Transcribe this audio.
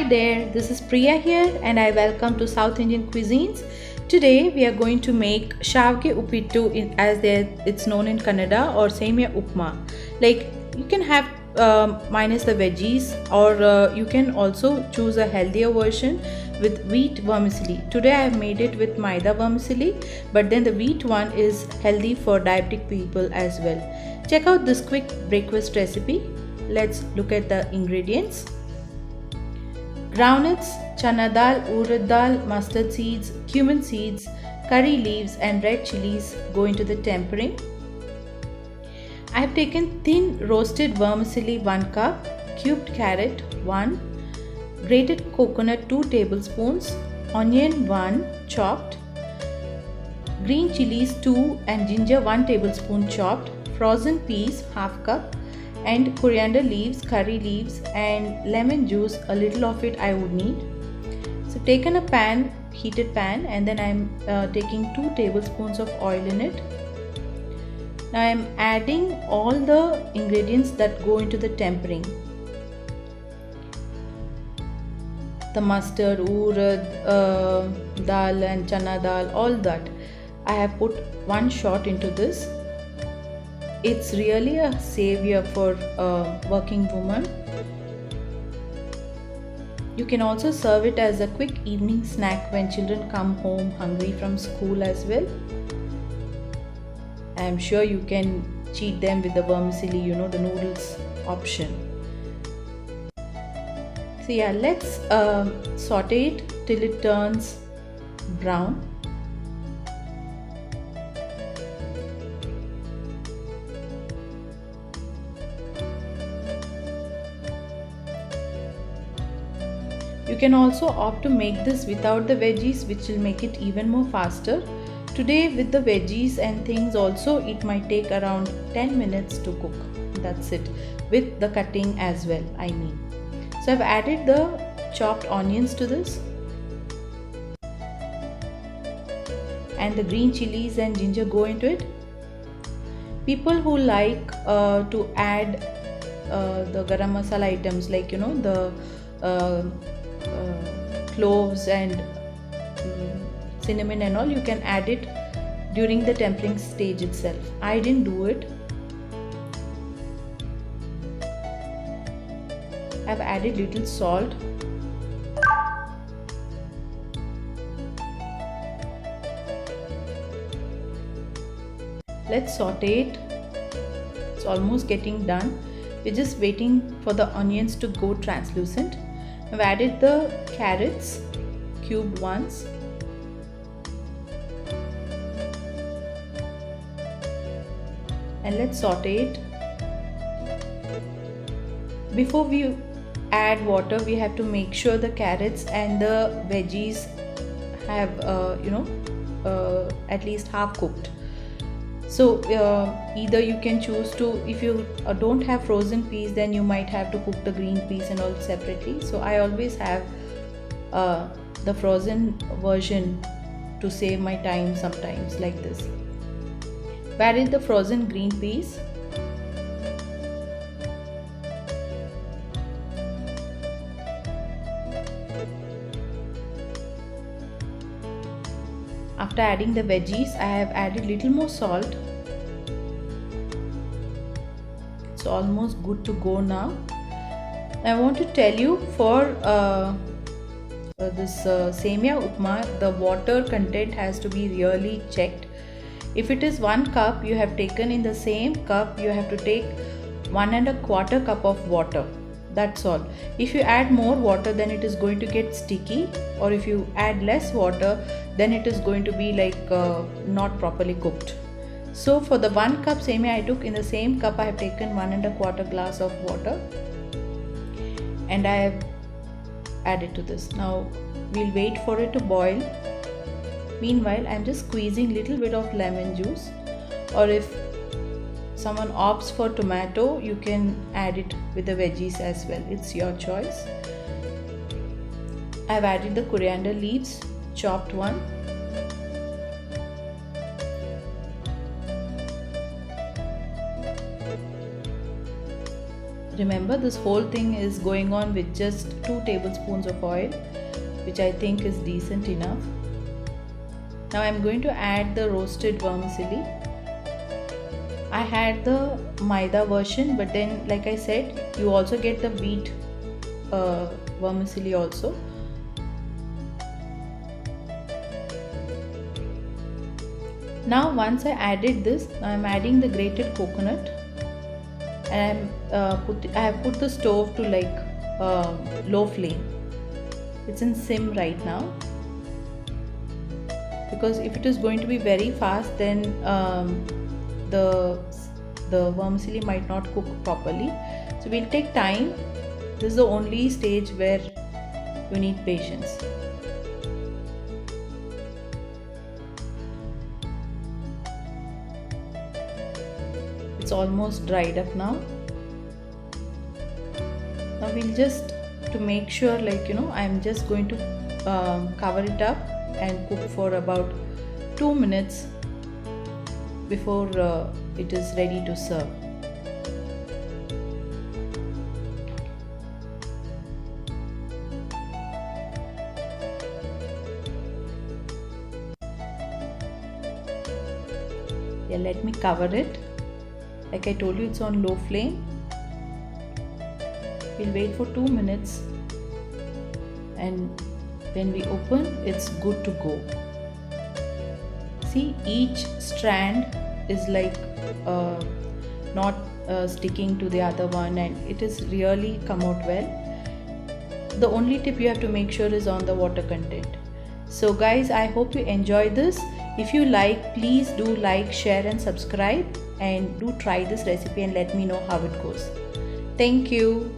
there, this is Priya here and I welcome to South Indian Cuisines. Today we are going to make Shavge Uppittu as it's known in Kannada, or Semia Upma. Like, you can have minus the veggies, or you can also choose a healthier version with wheat vermicelli. Today I have made it with maida vermicelli, but then the wheat one is healthy for diabetic people as well. Check out this quick breakfast recipe. Let's look at the ingredients. Groundnuts, chana dal, urad dal, mustard seeds, cumin seeds, curry leaves and red chilies go into the tempering. I have taken thin roasted vermicelli 1 cup, cubed carrot 1, grated coconut 2 tablespoons, onion 1 chopped, green chilies 2 and ginger 1 tablespoon chopped, frozen peas half cup, and coriander leaves, curry leaves and lemon juice, a little of it I would need. So taken a pan, heated pan, and then I am taking 2 tablespoons of oil in it. Now I am adding all the ingredients that go into the tempering. The mustard, urad, dal and chana dal, all that. I have put 1 shot into this. It's really a savior for a working woman. You can also serve it as a quick evening snack when children come home hungry from school as well. I am sure you can cheat them with the vermicelli, the noodles option. So yeah, let's saute it till it turns brown. You can also opt to make this without the veggies, which will make it even more faster. Today with the veggies and things also, it might take around 10 minutes to cook. That's it, with the cutting as well, I mean. So I've added the chopped onions to this, and the green chilies and ginger go into it. People who like to add the garam masala items, like the cloves and cinnamon and all, you can add it during the tempering stage itself. I didn't do it. I've added little salt, let's saute it. It's almost getting done. We're just waiting for the onions to go translucent. I've added the carrots, cubed ones, and let's saute it. Before we add water, we have to make sure the carrots and the veggies have at least half cooked. So either you can choose to, if you don't have frozen peas, then you might have to cook the green peas and all separately. So I always have the frozen version to save my time sometimes, like this. Added the frozen green peas. After adding the veggies, I have added little more salt. It's almost good to go now. I want to tell you, for this Semia Upma, the water content has to be really checked. If it is 1 cup you have taken, in the same cup you have to take 1 1/4 cup of water. That's all. If you add more water, then it is going to get sticky, or if you add less water, then it is going to be like not properly cooked. So for the 1 cup semia I took, in the same cup I have taken 1 1/4 glass of water, and I have added to this. Now we'll wait for it to boil. Meanwhile, I'm just squeezing little bit of lemon juice, or if someone opts for tomato, you can add it with the veggies as well. It's your choice. I've added the coriander leaves, chopped one. Remember, this whole thing is going on with just 2 tablespoons of oil, which I think is decent enough. Now I'm going to add the roasted vermicelli. I had the maida version, but then like I said, you also get the wheat vermicelli also. Now once I added this, now I'm adding the grated coconut, and I have put the stove to like low flame. It's in sim right now, because if it is going to be very fast, then the vermicelli might not cook properly. So we'll take time. This is the only stage where you need patience. It's almost dried up now. Now we'll just, to make sure, like, you know, I'm just going to cover it up and cook for about 2 minutes before it is ready to serve. Yeah, let me cover it. Like I told you, it's on low flame. We'll wait for 2 minutes, and when we open, it's good to go. See, each strand is like not sticking to the other one, and it is really come out well. The only tip you have to make sure is on the water content. So guys, I hope you enjoy this. If you like, please do like, share and subscribe, and do try this recipe and let me know how it goes. Thank you.